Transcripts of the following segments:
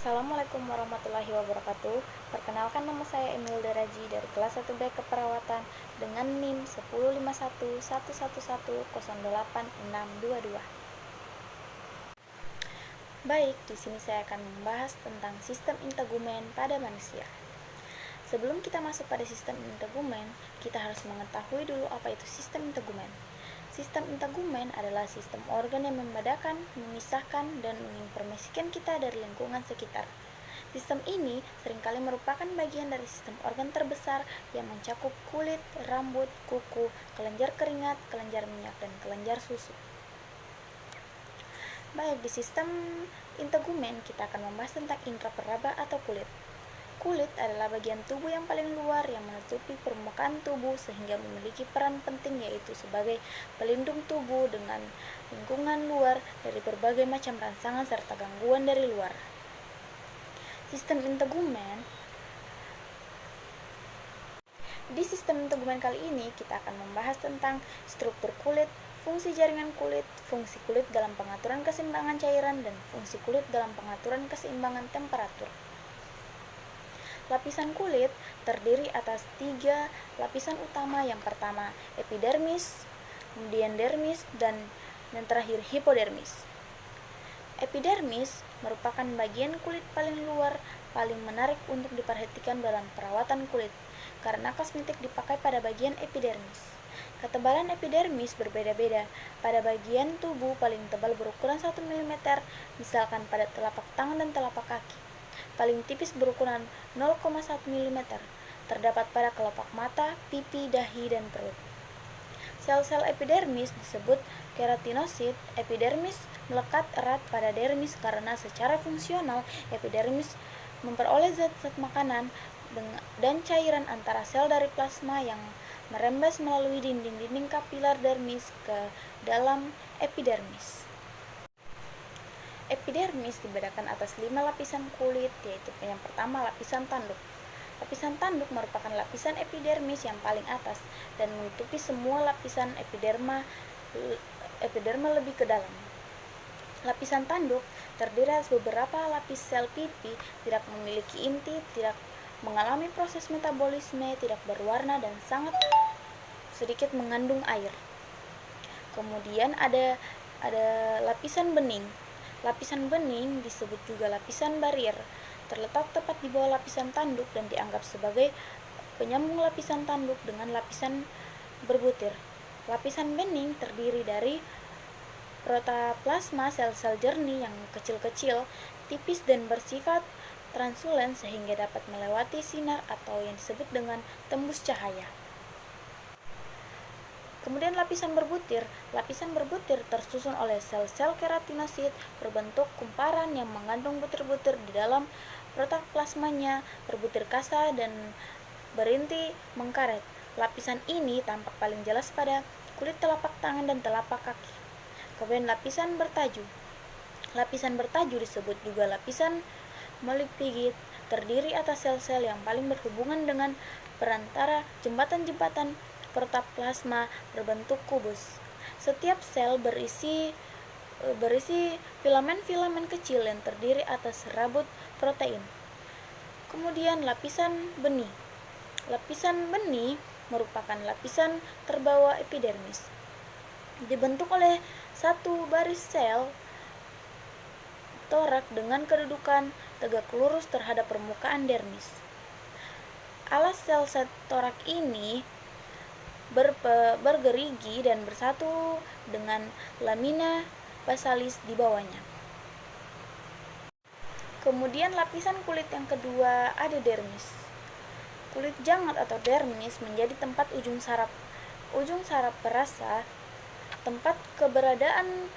Assalamualaikum warahmatullahi wabarakatuh. Perkenalkan, nama saya Emil Daraji dari kelas 1B Keperawatan dengan NIM 15111108622. Baik, di sini saya akan membahas tentang sistem integumen pada manusia. Sebelum kita masuk pada sistem integumen, kita harus mengetahui dulu apa itu sistem integumen. Sistem integumen adalah sistem organ yang membedakan, memisahkan, dan menginformasikan kita dari lingkungan sekitar. Sistem ini seringkali merupakan bagian dari sistem organ terbesar yang mencakup kulit, rambut, kuku, kelenjar keringat, kelenjar minyak, dan kelenjar susu. Baik, di sistem integumen kita akan membahas tentang indera peraba atau kulit. Kulit adalah bagian tubuh yang paling luar yang menutupi permukaan tubuh sehingga memiliki peran penting, yaitu sebagai pelindung tubuh dengan lingkungan luar dari berbagai macam rangsangan serta gangguan dari luar. Sistem integumen. Di sistem integumen kali ini kita akan membahas tentang struktur kulit, fungsi jaringan kulit, fungsi kulit dalam pengaturan keseimbangan cairan, dan fungsi kulit dalam pengaturan keseimbangan temperatur. Lapisan kulit terdiri atas 3 lapisan utama. Yang pertama epidermis, kemudian dermis, dan terakhir hipodermis. Epidermis merupakan bagian kulit paling luar, paling menarik untuk diperhatikan dalam perawatan kulit, karena kosmetik dipakai pada bagian epidermis. Ketebalan epidermis berbeda-beda. Pada bagian tubuh paling tebal berukuran 1 mm, misalkan pada telapak tangan dan telapak kaki. Paling tipis berukuran 0,1 mm, terdapat pada kelopak mata, pipi, dahi, dan perut. Sel-sel epidermis disebut keratinosit. Epidermis melekat erat pada dermis karena secara fungsional epidermis memperoleh zat-zat makanan dan cairan antara sel dari plasma yang merembes melalui dinding-dinding kapiler dermis ke dalam epidermis. Epidermis dibedakan atas 5 lapisan kulit, yaitu yang pertama lapisan tanduk. Lapisan tanduk merupakan lapisan epidermis yang paling atas dan menutupi semua lapisan epiderma lebih ke dalam. Lapisan tanduk terdiri atas beberapa lapis sel pipi, tidak memiliki inti, tidak mengalami proses metabolisme, tidak berwarna, dan sangat sedikit mengandung air. Kemudian ada lapisan bening. Lapisan bening disebut juga lapisan barier, terletak tepat di bawah lapisan tanduk dan dianggap sebagai penyambung lapisan tanduk dengan lapisan berbutir. Lapisan bening terdiri dari protoplasma, sel-sel jernih yang kecil-kecil, tipis dan bersifat translucent sehingga dapat melewati sinar atau yang disebut dengan tembus cahaya. Kemudian lapisan berbutir. Lapisan berbutir tersusun oleh sel-sel keratinosit berbentuk kumparan yang mengandung butir-butir di dalam protoplasmanya, berbutir kasa dan berinti mengkaret. Lapisan ini tampak paling jelas pada kulit telapak tangan dan telapak kaki. Kemudian lapisan bertaju. Lapisan bertaju disebut juga lapisan melipigit, terdiri atas sel-sel yang paling berhubungan dengan perantara jembatan-jembatan protoplasma berbentuk kubus. Setiap sel berisi filamen-filamen kecil yang terdiri atas serabut protein. Kemudian lapisan benih. Lapisan benih merupakan lapisan terbawah epidermis. Dibentuk oleh satu baris sel torak dengan kedudukan tegak lurus terhadap permukaan dermis. Alas sel-sel torak ini bergerigi dan bersatu dengan lamina basalis di bawahnya. Kemudian lapisan kulit yang kedua ada dermis. Kulit jangat atau dermis menjadi tempat ujung saraf perasa, tempat keberadaan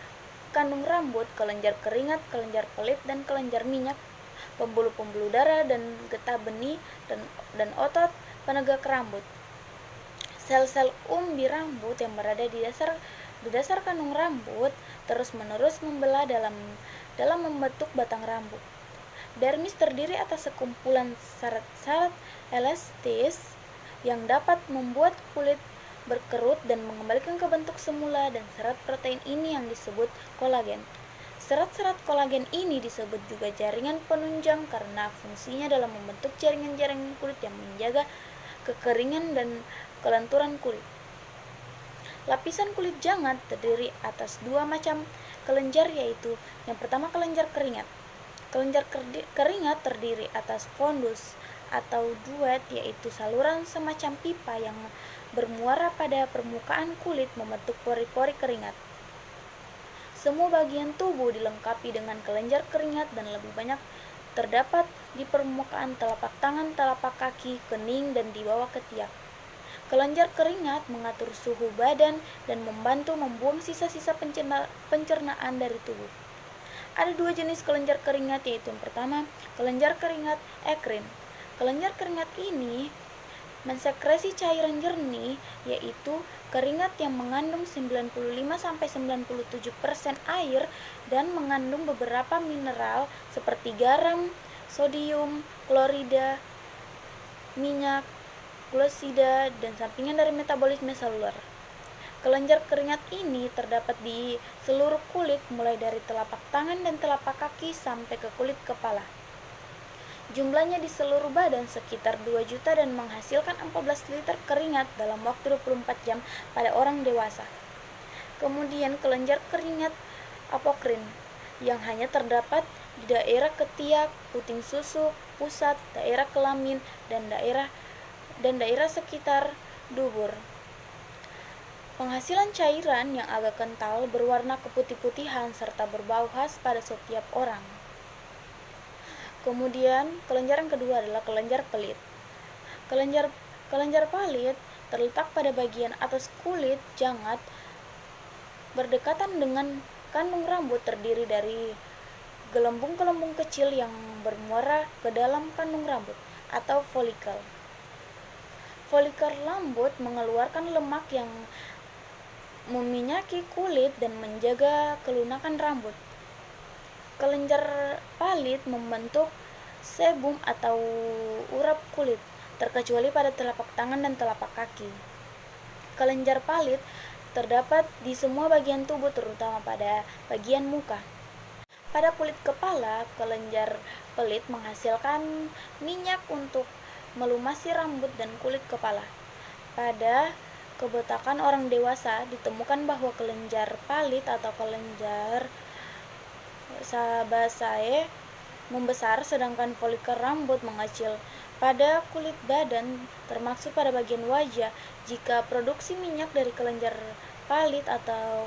kandung rambut, kelenjar keringat, kelenjar pelit, dan kelenjar minyak, pembuluh-pembuluh darah, dan getah benih dan otot penegak rambut. Sel-sel umbi rambut yang berada di dasar kandung rambut terus-menerus membelah dalam membentuk batang rambut. Dermis terdiri atas sekumpulan syarat-syarat elastis yang dapat membuat kulit berkerut dan mengembalikan ke bentuk semula, dan serat protein ini yang disebut kolagen. Serat-serat kolagen ini disebut juga jaringan penunjang karena fungsinya dalam membentuk jaringan-jaringan kulit yang menjaga kekeringan dan kelenturan kulit. Lapisan kulit jangat terdiri atas dua macam kelenjar, yaitu yang pertama kelenjar keringat. Kelenjar keringat terdiri atas fundus atau duet, yaitu saluran semacam pipa yang bermuara pada permukaan kulit membentuk pori-pori keringat. Semua bagian tubuh dilengkapi dengan kelenjar keringat dan lebih banyak terdapat di permukaan telapak tangan, telapak kaki, kening, dan di bawah ketiak. Kelenjar keringat mengatur suhu badan dan membantu membuang sisa-sisa pencernaan dari tubuh. Ada dua jenis kelenjar keringat, yaitu yang pertama, kelenjar keringat ekrim. Kelenjar keringat ini mensekresi cairan jernih, yaitu keringat yang mengandung 95-97% air dan mengandung beberapa mineral seperti garam, sodium, klorida, minyak, glukosida, dan sampingan dari metabolisme seluler. Kelenjar keringat ini terdapat di seluruh kulit, mulai dari telapak tangan dan telapak kaki sampai ke kulit kepala. Jumlahnya di seluruh badan sekitar 2 juta dan menghasilkan 14 liter keringat dalam waktu 24 jam pada orang dewasa. Kemudian kelenjar keringat apokrin yang hanya terdapat di daerah ketiak, puting susu, pusat, daerah kelamin, dan daerah sekitar dubur. Penghasilan cairan yang agak kental, berwarna keputih-putihan, serta berbau khas pada setiap orang. Kemudian kelenjar yang kedua adalah kelenjar pelit. Kelenjar pelit terletak pada bagian atas kulit jangat berdekatan dengan kandung rambut, terdiri dari gelembung-gelembung kecil yang bermuara ke dalam kandung rambut atau folikel. Folikel rambut mengeluarkan lemak yang meminyaki kulit dan menjaga kelunakan rambut. Kelenjar palit membentuk sebum atau urap kulit, terkecuali pada telapak tangan dan telapak kaki. Kelenjar palit terdapat di semua bagian tubuh, terutama pada bagian muka. Pada kulit kepala, kelenjar pelit menghasilkan minyak untuk melumasi rambut dan kulit kepala. Pada kebotakan orang dewasa, ditemukan bahwa kelenjar palit atau kelenjar sebaceae membesar, sedangkan folikel rambut mengecil. Pada kulit badan, termasuk pada bagian wajah, jika produksi minyak dari kelenjar palit atau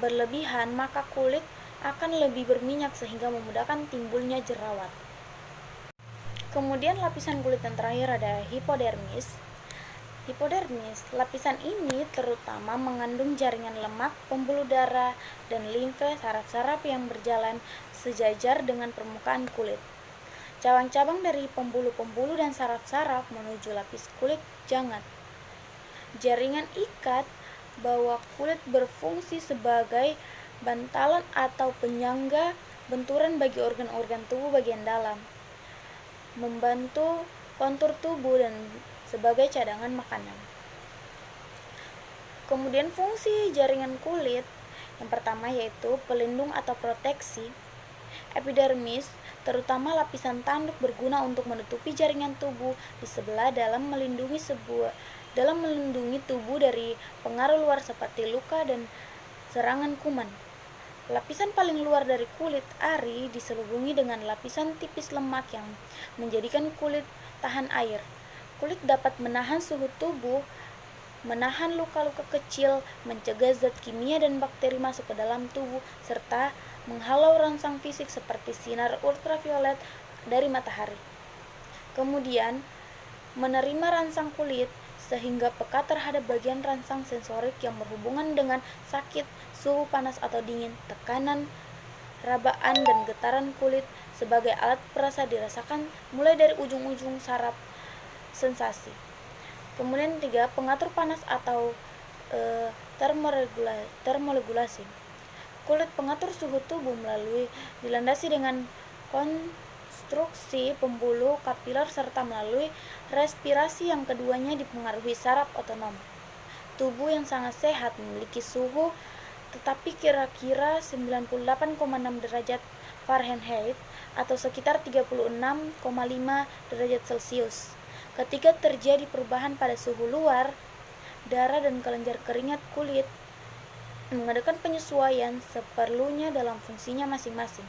berlebihan, maka kulit akan lebih berminyak sehingga memudahkan timbulnya jerawat. Kemudian lapisan kulit yang terakhir ada hipodermis. Hipodermis, lapisan ini terutama mengandung jaringan lemak, pembuluh darah, dan limfe, saraf-saraf yang berjalan sejajar dengan permukaan kulit. Cabang-cabang dari pembuluh-pembuluh dan saraf-saraf menuju lapis kulit jangat. Jaringan ikat bawah kulit berfungsi sebagai bantalan atau penyangga benturan bagi organ-organ tubuh bagian dalam, membantu kontur tubuh dan sebagai cadangan makanan. Kemudian fungsi jaringan kulit yang pertama yaitu pelindung atau proteksi. Epidermis, terutama lapisan tanduk, berguna untuk menutupi jaringan tubuh di sebelah dalam melindungi tubuh dari pengaruh luar seperti luka dan serangan kuman. Lapisan paling luar dari kulit ari diselubungi dengan lapisan tipis lemak yang menjadikan kulit tahan air. Kulit dapat menahan suhu tubuh, menahan luka-luka kecil, mencegah zat kimia dan bakteri masuk ke dalam tubuh, serta menghalau rangsang fisik seperti sinar ultraviolet dari matahari. Kemudian, menerima rangsang kulit sehingga peka terhadap bagian rangsang sensorik yang berhubungan dengan sakit, suhu panas atau dingin, tekanan, rabaan, dan getaran kulit sebagai alat perasa dirasakan mulai dari ujung-ujung saraf sensasi. Kemudian 3, pengatur panas atau termoregulasi. Kulit pengatur suhu tubuh dilandasi dengan konstruksi pembuluh kapiler serta melalui respirasi yang keduanya dipengaruhi saraf otonom. Tubuh yang sangat sehat memiliki suhu tetapi kira-kira 98,6 derajat Fahrenheit atau sekitar 36,5 derajat Celcius. Ketika terjadi perubahan pada suhu luar, darah dan kelenjar keringat kulit mengadakan penyesuaian seperlunya dalam fungsinya masing-masing.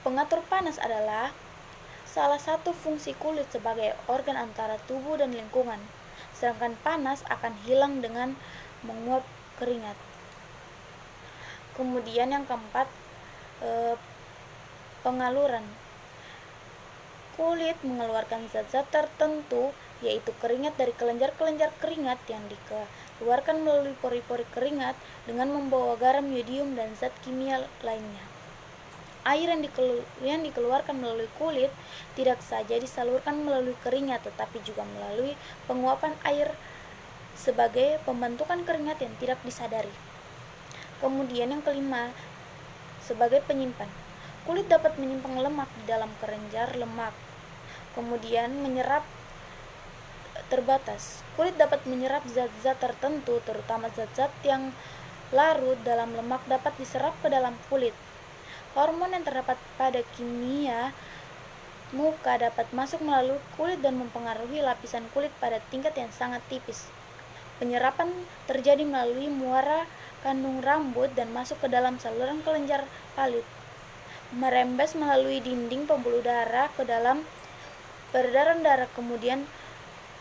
Pengatur panas adalah salah satu fungsi kulit sebagai organ antara tubuh dan lingkungan, sedangkan panas akan hilang dengan menguap keringat. Kemudian yang keempat, pengaluran. Kulit mengeluarkan zat-zat tertentu, yaitu keringat dari kelenjar-kelenjar keringat yang dikeluarkan melalui pori-pori keringat dengan membawa garam, yodium, dan zat kimia lainnya. Air yang dikeluarkan melalui kulit tidak saja disalurkan melalui keringat, tetapi juga melalui penguapan air sebagai pembentukan keringat yang tidak disadari. Kemudian yang kelima, sebagai penyimpan. Kulit dapat menyimpan lemak di dalam kelenjar lemak. Kemudian menyerap terbatas. Kulit dapat menyerap zat-zat tertentu, terutama zat-zat yang larut dalam lemak dapat diserap ke dalam kulit. Hormon yang terdapat pada kimia muka dapat masuk melalui kulit dan mempengaruhi lapisan kulit pada tingkat yang sangat tipis. Penyerapan terjadi melalui muara kandung rambut dan masuk ke dalam saluran kelenjar palit, merembes melalui dinding pembuluh darah ke dalam peredaran darah, kemudian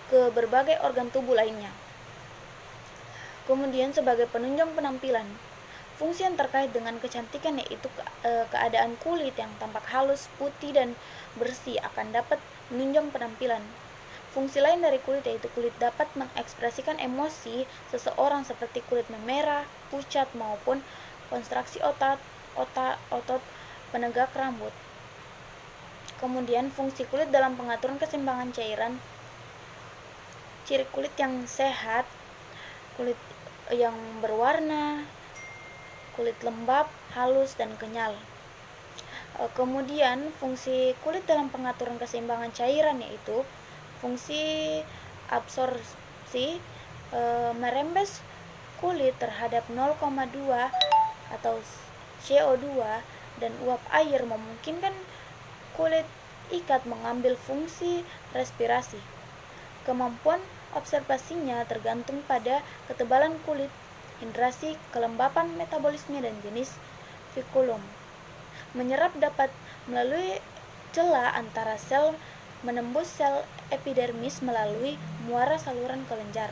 ke berbagai organ tubuh lainnya. Kemudian sebagai penunjang penampilan, fungsi yang terkait dengan kecantikan yaitu keadaan kulit yang tampak halus, putih, dan bersih akan dapat menunjang penampilan. Fungsi lain dari kulit yaitu kulit dapat mengekspresikan emosi seseorang seperti kulit memerah, pucat, maupun kontraksi otot penegak rambut. Kemudian fungsi kulit dalam pengaturan keseimbangan cairan. Ciri kulit yang sehat, kulit yang berwarna, kulit lembab, halus, dan kenyal. Kemudian fungsi kulit dalam pengaturan keseimbangan cairan yaitu fungsi absorpsi, merembes kulit terhadap 0,2 atau CO2 dan uap air memungkinkan kulit ikat mengambil fungsi respirasi. Kemampuan observasinya tergantung pada ketebalan kulit, hidrasi, kelembapan metabolisme, dan jenis fikulum. Menyerap dapat melalui celah antara sel menembus sel epidermis melalui muara saluran kelenjar.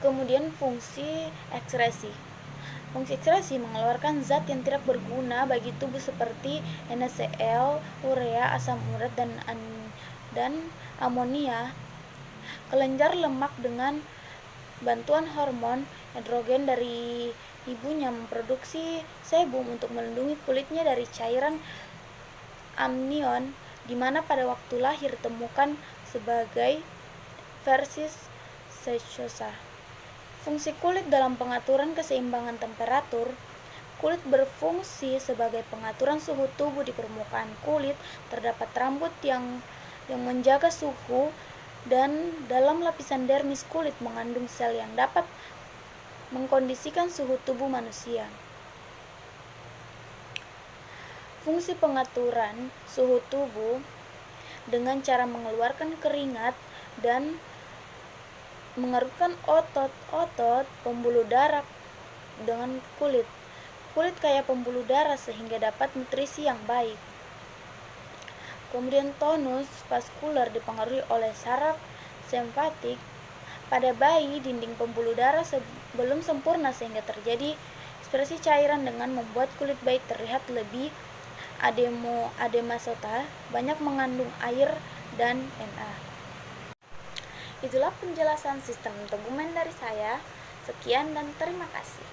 Kemudian fungsi ekskresi. Fungsi ekskresi mengeluarkan zat yang tidak berguna bagi tubuh seperti NaCl, urea, asam urat, dan amonia. Kelenjar lemak dengan bantuan hormon androgen dari ibunya memproduksi sebum untuk melindungi kulitnya dari cairan amnion, di mana pada waktu lahir ditemukan sebagai versis sechosa. Fungsi kulit dalam pengaturan keseimbangan temperatur. Kulit berfungsi sebagai pengaturan suhu tubuh di permukaan kulit. Terdapat rambut yang menjaga suhu, dan dalam lapisan dermis kulit mengandung sel yang dapat mengkondisikan suhu tubuh manusia. Fungsi pengaturan suhu tubuh dengan cara mengeluarkan keringat dan mengerukkan otot-otot pembuluh darah dengan kulit. Kulit kaya pembuluh darah sehingga dapat nutrisi yang baik. Kemudian tonus vaskular dipengaruhi oleh saraf simpatik. Pada bayi, dinding pembuluh darah belum sempurna sehingga terjadi ekspresi cairan dengan membuat kulit bayi terlihat lebih ademasota, banyak mengandung air dan Na. Itulah penjelasan sistem tegumen dari saya. Sekian dan terima kasih.